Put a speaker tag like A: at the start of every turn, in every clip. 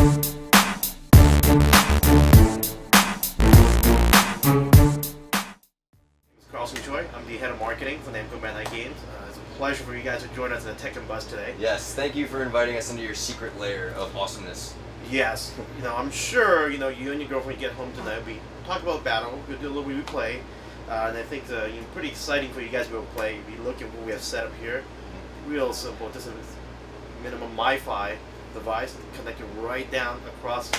A: Carlson Choi. I'm the head of marketing for Namco Bandai Games. It's a pleasure for you guys to join us in the Tekken Bus today.
B: Yes, thank you for inviting us into your secret lair of awesomeness.
A: Yes, I'm sure you and your girlfriend get home tonight. We talk about battle. We'll do a little replay, and I think it's pretty exciting for you guys to be able to play. If you look at what we have set up here, real simple. This is minimum Wi-Fi device connected right down across the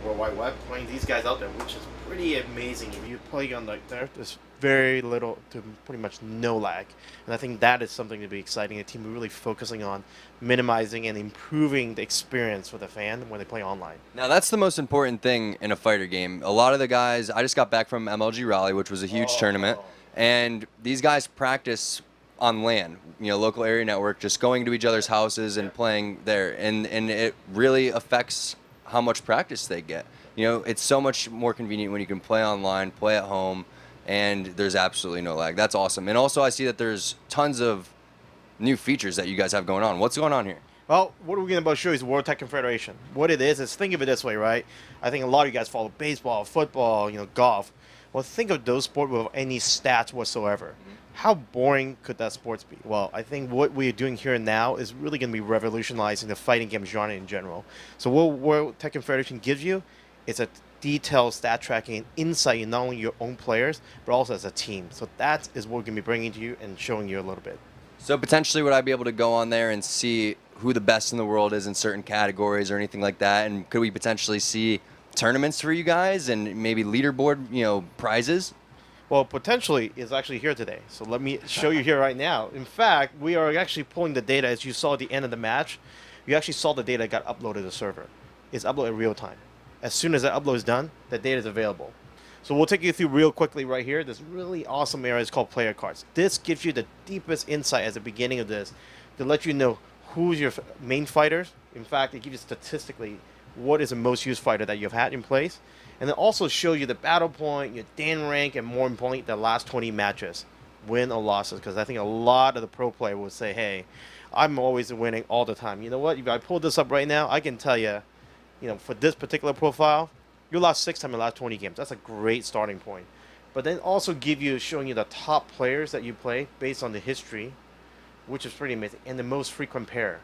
A: World Wide Web, playing these guys out there, which is pretty amazing. If you play on like there's very little to pretty much no lag, and I think that is something to be exciting. The team is really focusing on minimizing and improving the experience for the fan when they play online.
B: Now that's the most important thing in a fighter game. A lot of the guys, I just got back from MLG Raleigh, which was a huge tournament, and these guys practice on LAN, local area network, just going to each other's houses and playing there, and it really affects how much practice they get. It's so much more convenient when you can play online, play at home, and there's absolutely no lag. That's awesome. And also I see that there's tons of new features that you guys have going on. What's going on here?
A: Well, what we're going to show you is World Tekken Federation. What it is think of it this way, right? I think a lot of you guys follow baseball, football, golf. Well, think of those sports without any stats whatsoever. How boring could that sports be? Well, I think what we're doing here now is really going to be revolutionizing the fighting game genre in general. So what World Tekken Federation gives you is a detailed stat tracking and insight in not only your own players, but also as a team. So that is what we're going to be bringing to you and showing you a little bit.
B: So potentially would I be able to go on there and see who the best in the world is in certain categories or anything like that? And could we potentially see tournaments for you guys and maybe leaderboard, prizes?
A: Well, potentially is actually here today. So let me show you here right now. In fact, we are actually pulling the data. As you saw at the end of the match, you actually saw the data got uploaded to the server. It's uploaded in real time. As soon as that upload is done, the data is available. So we'll take you through real quickly right here. This really awesome area is called player cards. This gives you the deepest insight at the beginning of this to let you know who's your main fighters. In fact, it gives you statistically what is the most used fighter that you've had in place. And it also shows you the battle point, your Dan rank, and more importantly, the last 20 matches, win or losses. Because I think a lot of the pro player will say, hey, I'm always winning all the time. You know what? If I pull this up right now, I can tell you, for this particular profile, you lost 6 times in the last 20 games. That's a great starting point. But then also showing you the top players that you play based on the history, which is pretty amazing, and the most frequent pair.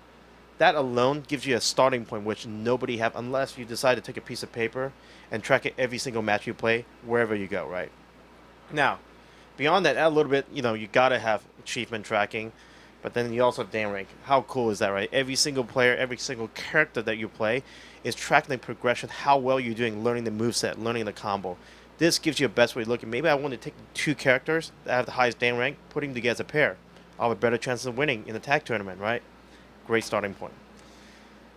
A: That alone gives you a starting point which nobody have unless you decide to take a piece of paper and track it every single match you play wherever you go, right? Now, beyond that, a little bit, you got to have achievement tracking, but then you also have Dan rank. How cool is that, right? Every single player, every single character that you play is tracking the progression, how well you're doing, learning the moveset, learning the combo. This gives you a best way to look at, maybe I want to take 2 characters that have the highest Dan rank, putting them together as a pair. I'll have a better chance of winning in the tag tournament, right? Great starting point.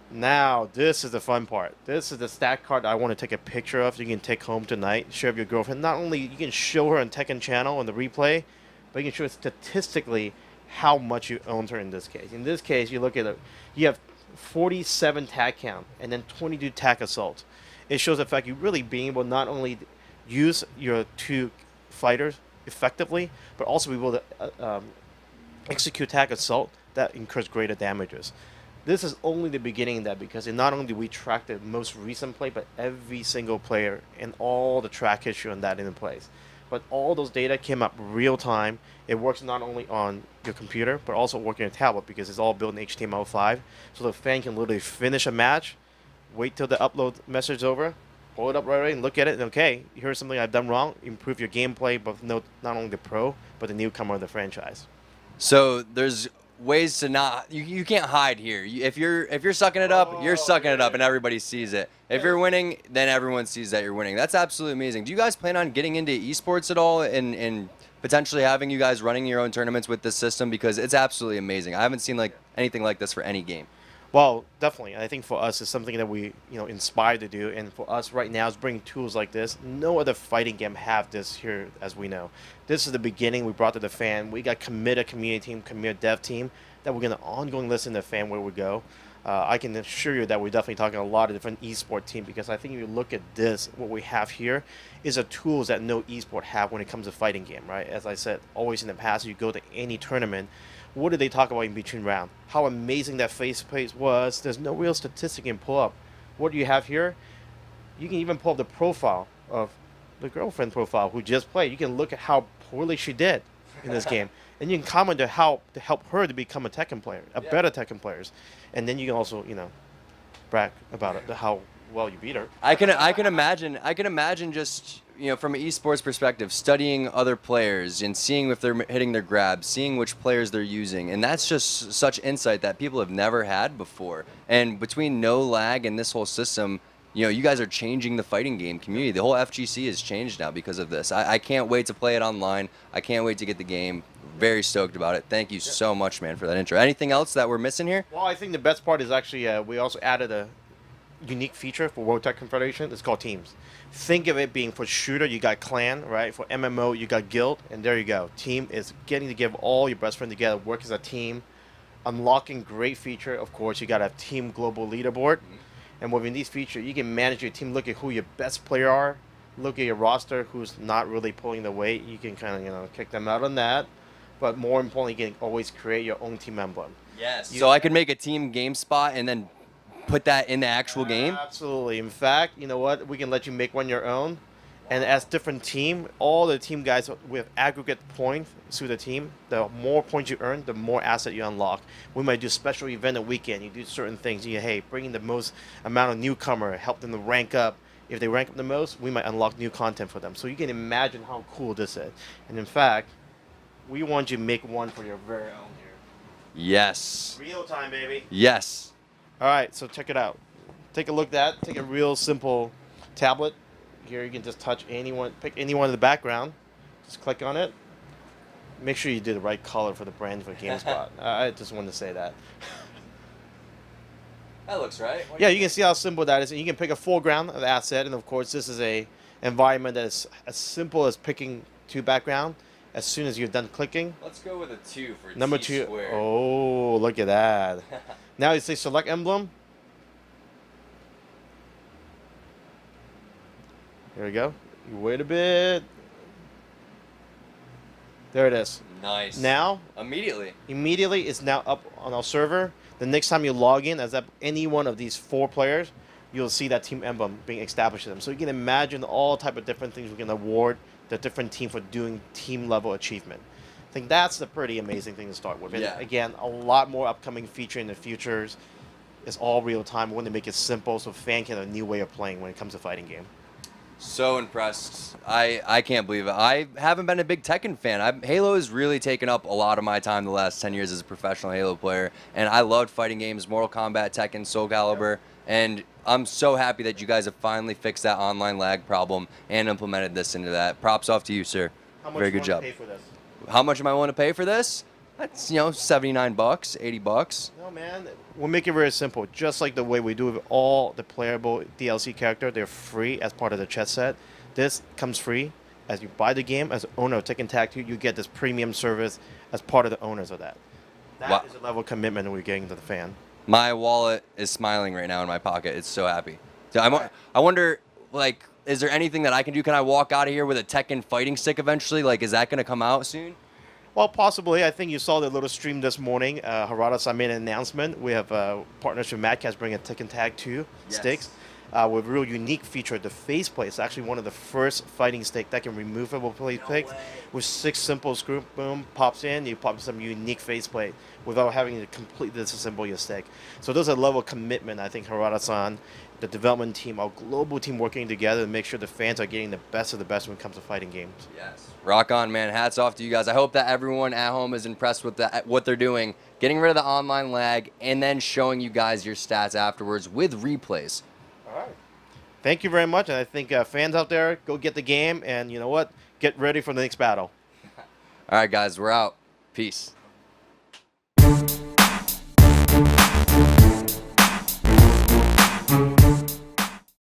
A: Now, this is the fun part. This is the stat card I want to take a picture of. You can take home tonight, share with your girlfriend. Not only you can show her on Tekken channel on the replay, but you can show her statistically how much you owned her in this case. In this case, you look at it, you have 47 tag count and then 22 tag assault. It shows the fact you really being able to not only use your 2 fighters effectively, but also be able to execute tag assault that incurs greater damages. This is only the beginning of that, because not only do we track the most recent play, but every single player and all the track history on that in place. But all those data came up real time. It works not only on your computer, but also working on your tablet, because it's all built in HTML5. So the fan can literally finish a match, wait till the upload message is over, pull it up right away and look at it, and okay, here's something I've done wrong, improve your gameplay, but not only the pro, but the newcomer of the franchise.
B: So there's ways to not, you can't hide here. If you're sucking it up, you're sucking it up and everybody sees it. If you're winning, then everyone sees that you're winning. That's absolutely amazing. Do you guys plan on getting into esports at all and potentially having you guys running your own tournaments with this system? Because it's absolutely amazing. I haven't seen anything like this for any game.
A: Well, definitely. I think for us, it's something that we, inspired to do. And for us right now is bringing tools like this. No other fighting game have this here, as we know. This is the beginning we brought to the fan. We got committed community team, committed dev team that we're going to ongoing listen to the fan where we go. I can assure you that we're definitely talking a lot of different esport teams, because I think if you look at this, what we have here is a tools that no esport have when it comes to fighting game, right? As I said, always in the past, you go to any tournament, what did they talk about in between round? How amazing that face pace was. There's no real statistic you can pull up. what you have here, you can even pull up the profile of the girlfriend profile who just played. You can look at how poorly she did in this game, and you can comment to help her to become a Tekken player, a better Tekken players, and then you can also brag about it, how well you beat her.
B: I can imagine just from an esports perspective, studying other players and seeing if they're hitting their grabs, seeing which players they're using, and that's just such insight that people have never had before. And between no lag and this whole system, you guys are changing the fighting game community. The whole FGC has changed now because of this. I can't wait to play it online. I can't wait to get the game. Very stoked about it. Thank you so much, man, for that intro. Anything else that we're missing here?
A: Well, I think the best part is actually we also added a unique feature for World Tekken Federation. It's called Teams. Think of it being for shooter, you got clan, right? For MMO, you got guild, and there you go. Team is getting to give all your best friends together, work as a team, unlocking great feature. Of course, you got a team global leaderboard. And within these features, you can manage your team, look at who your best player are, look at your roster, who's not really pulling the weight. You can kind of, kick them out on that. But more importantly, you can always create your own team emblem.
B: Yes. So I could make a team GameSpot and then put that in the actual game?
A: Absolutely. In fact, you know what? We can let you make one your own. And as different team, all the team guys with aggregate points through the team, the more points you earn, the more asset you unlock. We might do special event a weekend. You do certain things. Bring in the most amount of newcomer, help them to rank up. If they rank up the most, we might unlock new content for them. So you can imagine how cool this is. And in fact, we want you to make one for your very own here.
B: Yes.
A: Real time, baby.
B: Yes.
A: All right, so check it out. Take a look at that. Take a real simple tablet. Here you can just touch anyone, pick anyone in the background. Just click on it. Make sure you do the right color for the brand for GameSpot. I just wanted to say that.
B: That looks right.
A: Yeah, you can see how simple that is. And you can pick a foreground of the asset, and of course this is a environment that is as simple as picking two background. As soon as you're done clicking.
B: Let's go with a 2 for
A: number
B: T
A: 2.
B: squared.
A: Oh, look at that. Now you say select emblem. Here we go. You wait a bit. There it is.
B: Nice.
A: Now,
B: immediately
A: it's now up on our server. The next time you log in as any one of these 4 players, you'll see that team emblem being established to them. So you can imagine all type of different things we can award the different team for doing team level achievement. I think that's a pretty amazing thing to start with. And again, a lot more upcoming feature in the futures. It's all real time. We want to make it simple so fans can have a new way of playing when it comes to fighting game.
B: So impressed. I can't believe it. I haven't been a big Tekken fan. Halo has really taken up a lot of my time the last 10 years as a professional Halo player, and I loved fighting games, Mortal Kombat, Tekken, Soul Calibur, and I'm so happy that you guys have finally fixed that online lag problem and implemented this into that. Props off to you, sir.
A: How much
B: Very good job.
A: Pay for this?
B: How much am I willing to pay for this? That's, $79, $80.
A: No, man. We'll make it very simple. Just like the way we do with all the playable DLC character, they're free as part of the chess set. This comes free. As you buy the game, as owner of Tekken Tag 2, you get this premium service as part of the owners of that. That is the level of commitment we're getting to the fan.
B: My wallet is smiling right now in my pocket. It's so happy. So I wonder, like, is there anything that I can do? Can I walk out of here with a Tekken fighting stick eventually? Like, is that going to come out soon?
A: Well, possibly. I think you saw the little stream this morning. Harada-san made an announcement. We have a partnership with Madcast bringing Tekken Tag 2 sticks with a real unique feature. The faceplate is actually one of the first fighting stick that can removable plate with 6 simple screw. Boom, pops in. You pop some unique faceplate without having to completely disassemble your stick. So there's a level of commitment. I think Harada-san, the development team, our global team working together to make sure the fans are getting the best of the best when it comes to fighting games.
B: Yes. Rock on, man. Hats off to you guys. I hope that everyone at home is impressed with what they're doing, getting rid of the online lag, and then showing you guys your stats afterwards with replays.
A: All right. Thank you very much. And I think fans out there, go get the game, and you know what? Get ready for the next battle.
B: All right, guys. We're out. Peace.